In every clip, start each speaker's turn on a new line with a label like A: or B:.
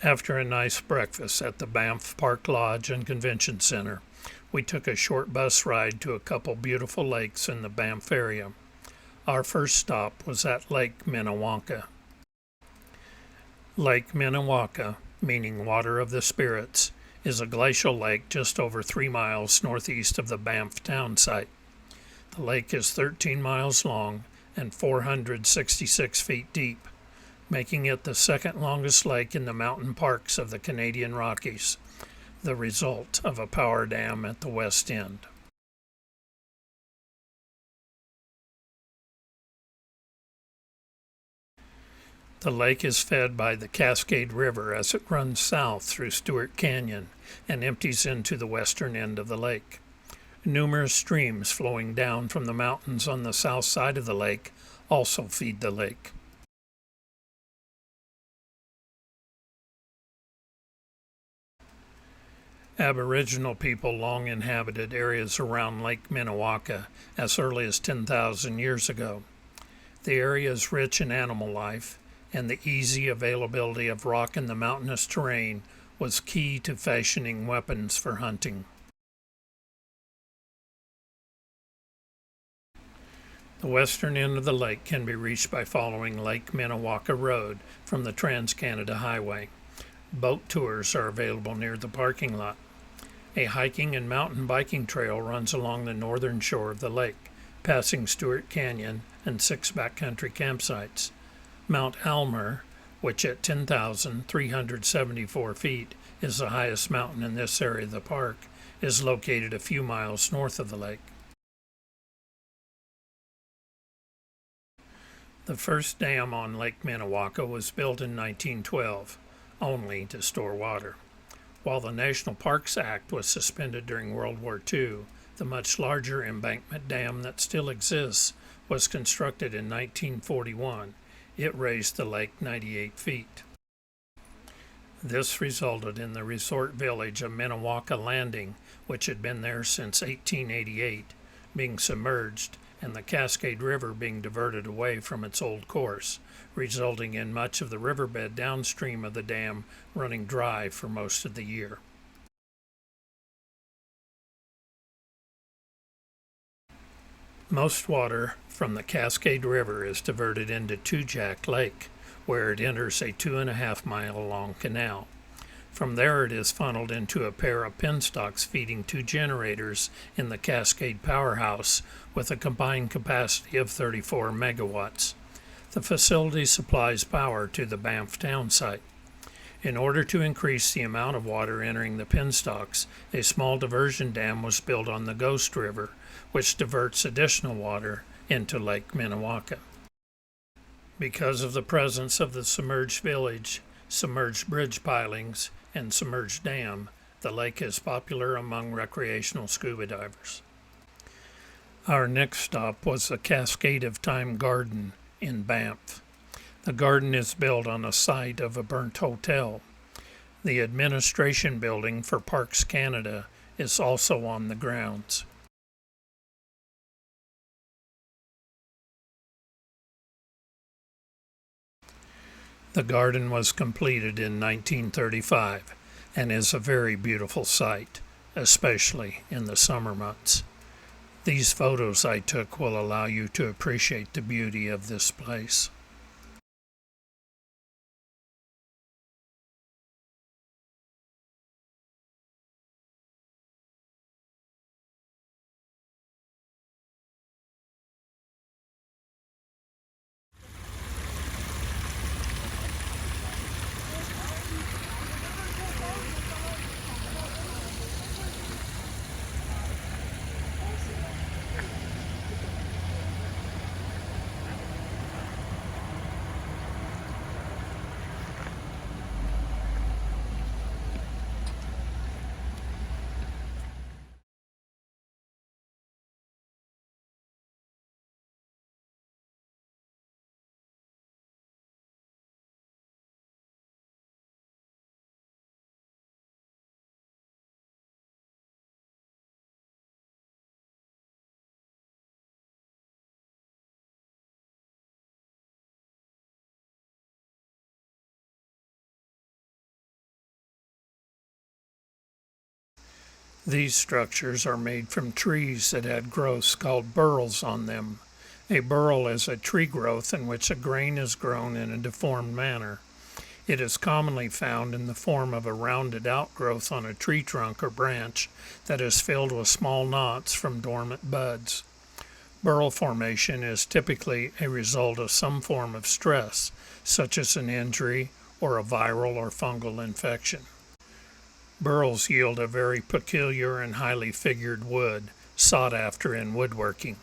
A: After a nice breakfast at the Banff Park Lodge and Convention Center, we took a short bus ride to a couple beautiful lakes in the Banff area. Our first stop was at Lake Minnewanka. Lake Minnewanka, meaning Water of the Spirits, is a glacial lake just over 3 miles northeast of the Banff town site. The lake is 13 miles long and 466 feet deep, making it the second longest lake in the mountain parks of the Canadian Rockies, the result of a power dam at the west end. The lake is fed by the Cascade River as it runs south through Stewart Canyon and empties into the western end of the lake. Numerous streams flowing down from the mountains on the south side of the lake also feed the lake. Aboriginal people long inhabited areas around Lake Minnewanka as early as 10,000 years ago. The area is rich in animal life, and the easy availability of rock in the mountainous terrain was key to fashioning weapons for hunting. The western end of the lake can be reached by following Lake Minnewanka Road from the Trans-Canada Highway. Boat tours are available near the parking lot. A hiking and mountain biking trail runs along the northern shore of the lake, passing Stewart Canyon and 6 backcountry campsites. Mount Almer, which at 10,374 feet is the highest mountain in this area of the park, is located a few miles north of the lake. The first dam on Lake Minnewanka was built in 1912, only to store water. While the National Parks Act was suspended during World War II, the much larger embankment dam that still exists was constructed in 1941. It raised the lake 98 feet. This resulted in the resort village of Minnewanka Landing, which had been there since 1888, being submerged and the Cascade River being diverted away from its old course, resulting in much of the riverbed downstream of the dam running dry for most of the year. Most water from the Cascade River is diverted into Two Jack Lake, where it enters a 2.5-mile-long canal. From there it is funneled into a pair of penstocks feeding 2 generators in the Cascade Powerhouse with a combined capacity of 34 megawatts. The facility supplies power to the Banff town site. In order to increase the amount of water entering the penstocks, a small diversion dam was built on the Ghost River, which diverts additional water into Lake Minnewanka. Because of the presence of the submerged village, submerged bridge pilings, and submerged dam, the lake is popular among recreational scuba divers. Our next stop was the Cascade of Time Garden in Banff. The garden is built on the site of a burnt hotel. The administration building for Parks Canada is also on the grounds. The garden was completed in 1935 and is a very beautiful sight, especially in the summer months. These photos I took will allow you to appreciate the beauty of this place. These structures are made from trees that had growths called burls on them. A burl is a tree growth in which a grain is grown in a deformed manner. It is commonly found in the form of a rounded outgrowth on a tree trunk or branch that is filled with small knots from dormant buds. Burl formation is typically a result of some form of stress, such as an injury or a viral or fungal infection. Burls yield a very peculiar and highly figured wood, sought after in woodworking,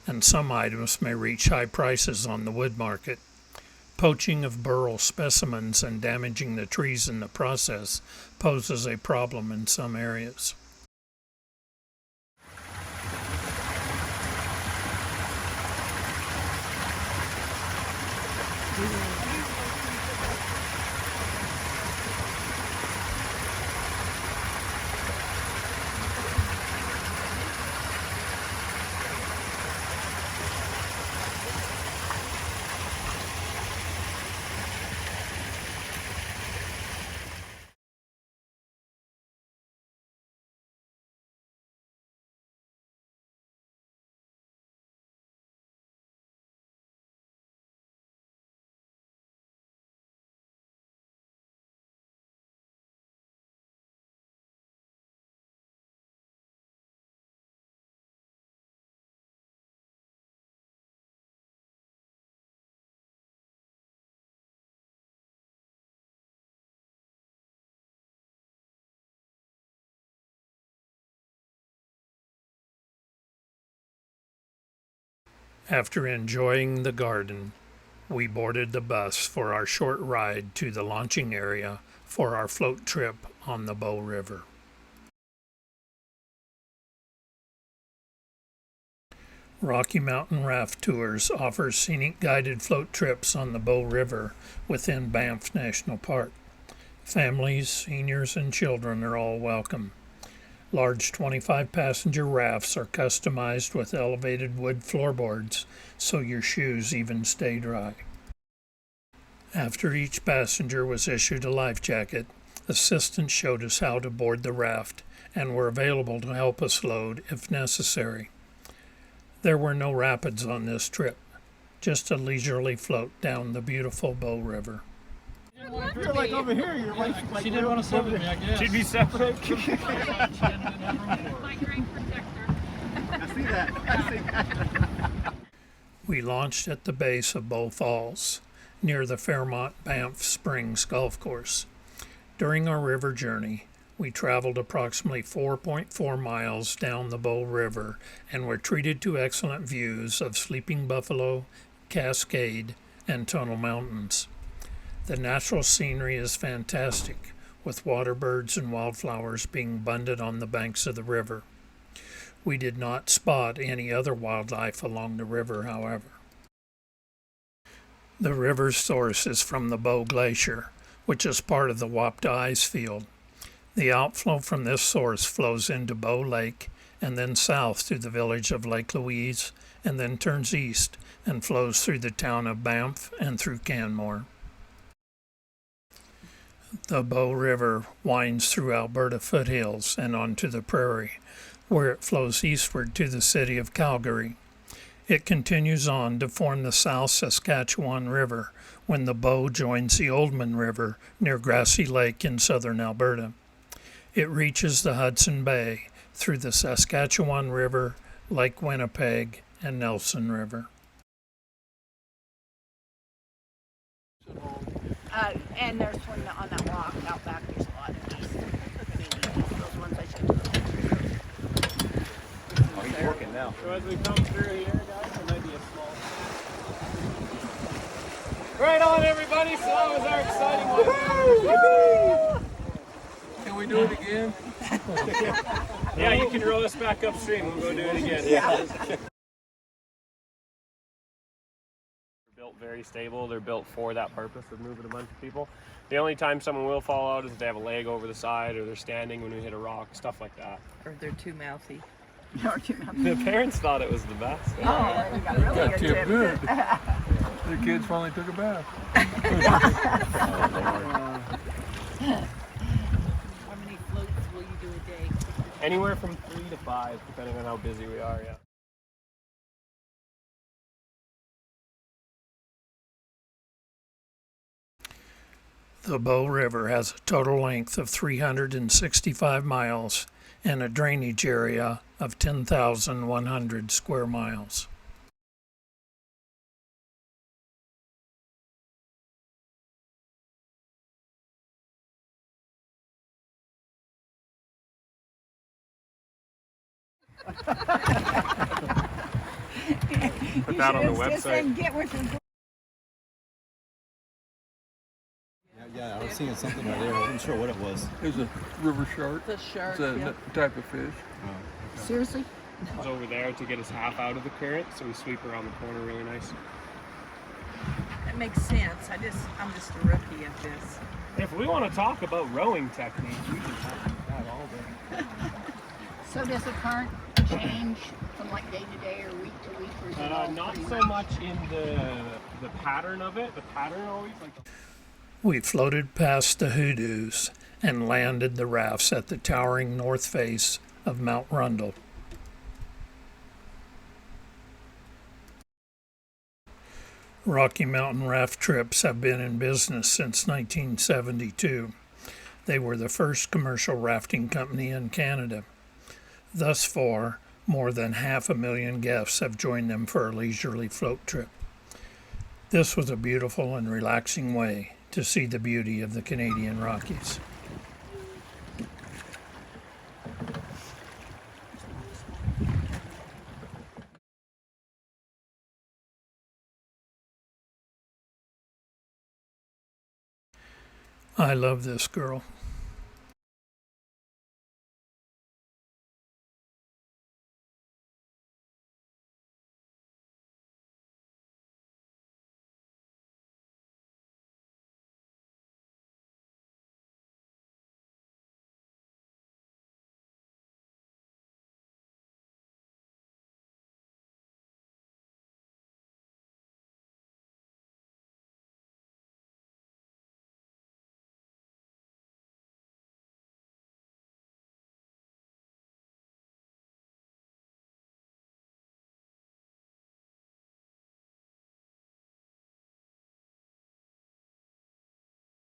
A: and some items may reach high prices on the wood market. Poaching of burl specimens and damaging the trees in the process poses a problem in some areas. After enjoying the garden, we boarded the bus for our short ride to the launching area for our float trip on the Bow River. Rocky Mountain Raft Tours offers scenic guided float trips on the Bow River within Banff National Park. Families, seniors, and children are all welcome. Large 25-passenger rafts are customized with elevated wood floorboards so your shoes even stay dry. After each passenger was issued a life jacket, assistants showed us how to board the raft and were available to help us load if necessary. There were no rapids on this trip, just a leisurely float down the beautiful Bow River.
B: You're like over here. You're like
C: she didn't want to separate me, I guess.
B: She'd be separate.
D: My great protector.
B: I see that.
A: We launched at the base of Bow Falls, near the Fairmont Banff Springs Golf Course. During our river journey, we traveled approximately 4.4 miles down the Bow River and were treated to excellent views of Sleeping Buffalo, Cascade, and Tunnel Mountains. The natural scenery is fantastic, with water birds and wildflowers being abundant on the banks of the river. We did not spot any other wildlife along the river, however. The river's source is from the Bow Glacier, which is part of the Wapta ice field. The outflow from this source flows into Bow Lake and then south through the village of Lake Louise, and then turns east and flows through the town of Banff and through Canmore. The Bow River winds through Alberta foothills and onto the prairie, where it flows eastward to the city of Calgary. It continues on to form the South Saskatchewan River when the Bow joins the Oldman River near Grassy Lake in southern Alberta. It reaches the Hudson Bay through the Saskatchewan River, Lake Winnipeg, and Nelson River.
D: And there's one on that rock out back. There's a lot of geese. Those ones I showed you.
B: Oh, he's working now.
C: So as we come through here, guys, there might be a small... Right on, everybody! So that was our exciting one.
B: Can we do it again?
C: Yeah, you can row us back upstream. We'll go do it again. Yeah. Built very stable. They're built for that purpose of moving a bunch of people. The only time someone will fall out is if they have a leg over the side or they're standing when we hit a rock, stuff like that.
E: Or they're too mouthy.
C: The parents thought it was the best.
D: Oh, we got really
B: Got
D: good
B: too
D: tips.
B: good. The kids finally took a bath.
E: How many floats will you do a day?
C: Anywhere from 3 to 5, depending on how busy we are, yeah.
A: The Bow River has a total length of 365 miles and a drainage area of 10,100 square miles.
C: Put that on the website.
B: Yeah, I was seeing something right there. I wasn't sure what it was.
E: It was a river shark.
D: The shark.
E: It's a type of fish.
D: Seriously?
C: It's over there to get us half out of the current, so we sweep around the corner really nice.
F: That makes sense. I'm just a rookie at this.
C: If we want to talk about rowing techniques, we can talk about that all day.
D: So does the current change from like day to day or week to week? Or is it all
C: Not
D: pretty
C: so much in the pattern of it. The pattern always like.
A: We floated past the hoodoos and landed the rafts at the towering north face of Mount Rundle. Rocky Mountain raft trips have been in business since 1972. They were the first commercial rafting company in Canada. Thus far, more than 500,000 guests have joined them for a leisurely float trip. This was a beautiful and relaxing way to see the beauty of the Canadian Rockies. I love this girl.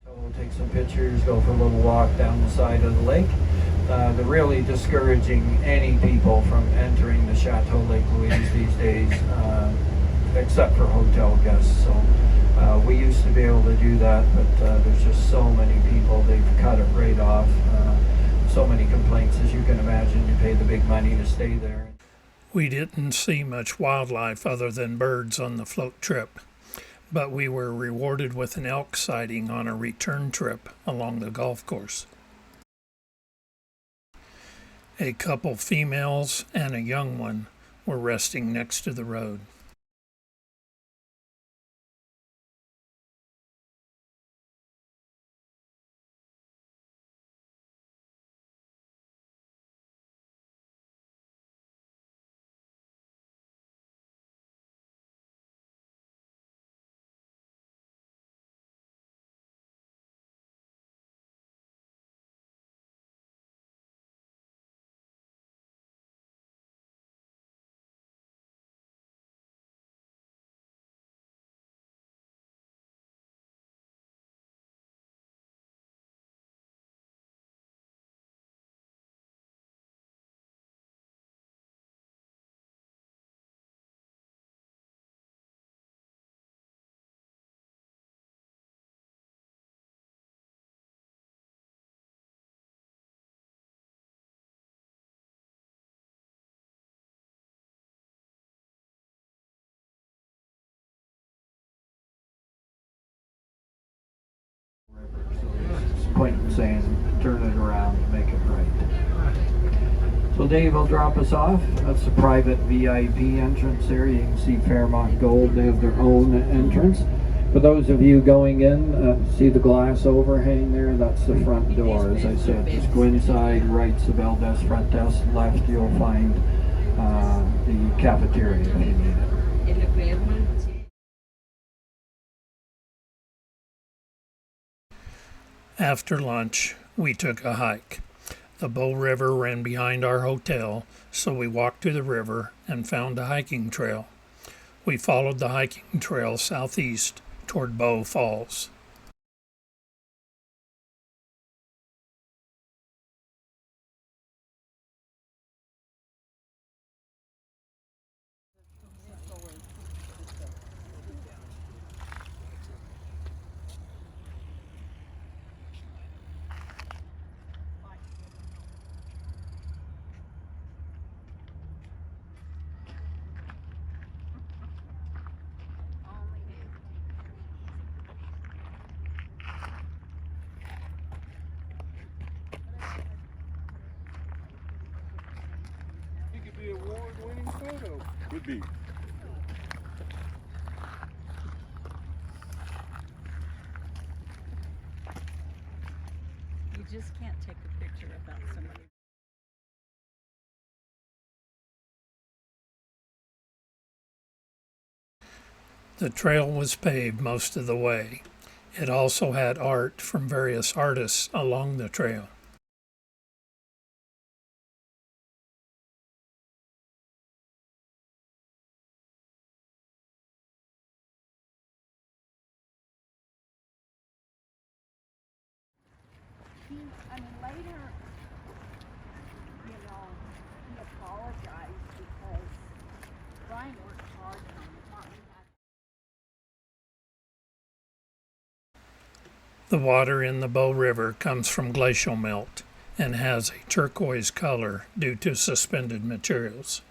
G: We'll take some pictures, go for a little walk down the side of the lake. They're really discouraging any people from entering the Chateau Lake Louise these days, except for hotel guests. So we used to be able to do that, but there's just so many people, they've cut it right off. So many complaints, as you can imagine. You pay the big money to stay there.
A: We didn't see much wildlife other than birds on the float trip, but we were rewarded with an elk sighting on a return trip along the golf course. A couple females and a young one were resting next to the road.
G: There's point in saying turn it around and make it right. So Dave will drop us off. That's the private VIP entrance there. You can see Fairmont Gold. They have their own entrance. For those of you going in, see the glass overhang there? That's the front door. As I said, just go inside, right's the bell desk, front desk, left you'll find the cafeteria if you need it.
A: After lunch, we took a hike. The Bow River ran behind our hotel, so we walked to the river and found a hiking trail. We followed the hiking trail southeast toward Bow Falls.
E: It could be an award-winning photo.
B: Would be.
F: You just can't take a picture without somebody.
A: The trail was paved most of the way. It also had art from various artists along the trail.
D: Later, he apologized because Brian worked hard on it.
A: The water in the Bow River comes from glacial melt and has a turquoise color due to suspended materials.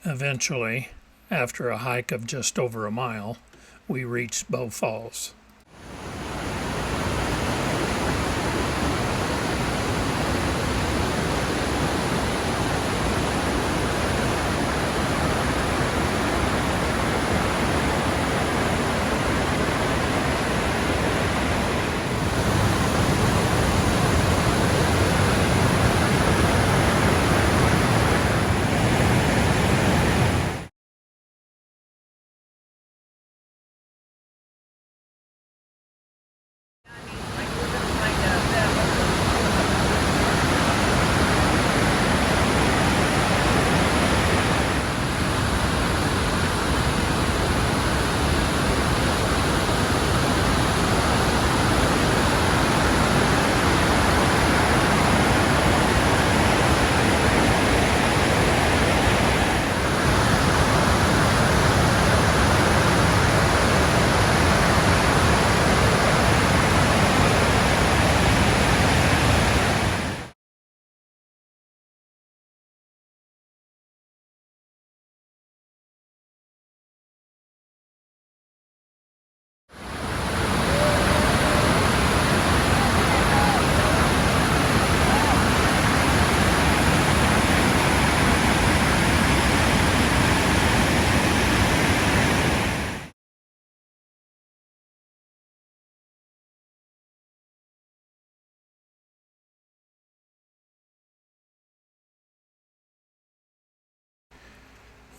A: Eventually, after a hike of just over a mile, we reached Bow Falls.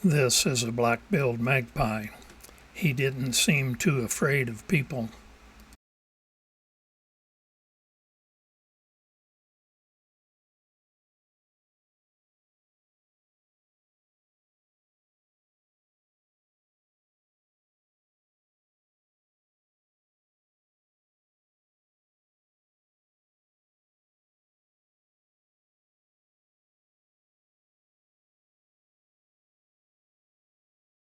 A: This is a black-billed magpie. He didn't seem too afraid of people.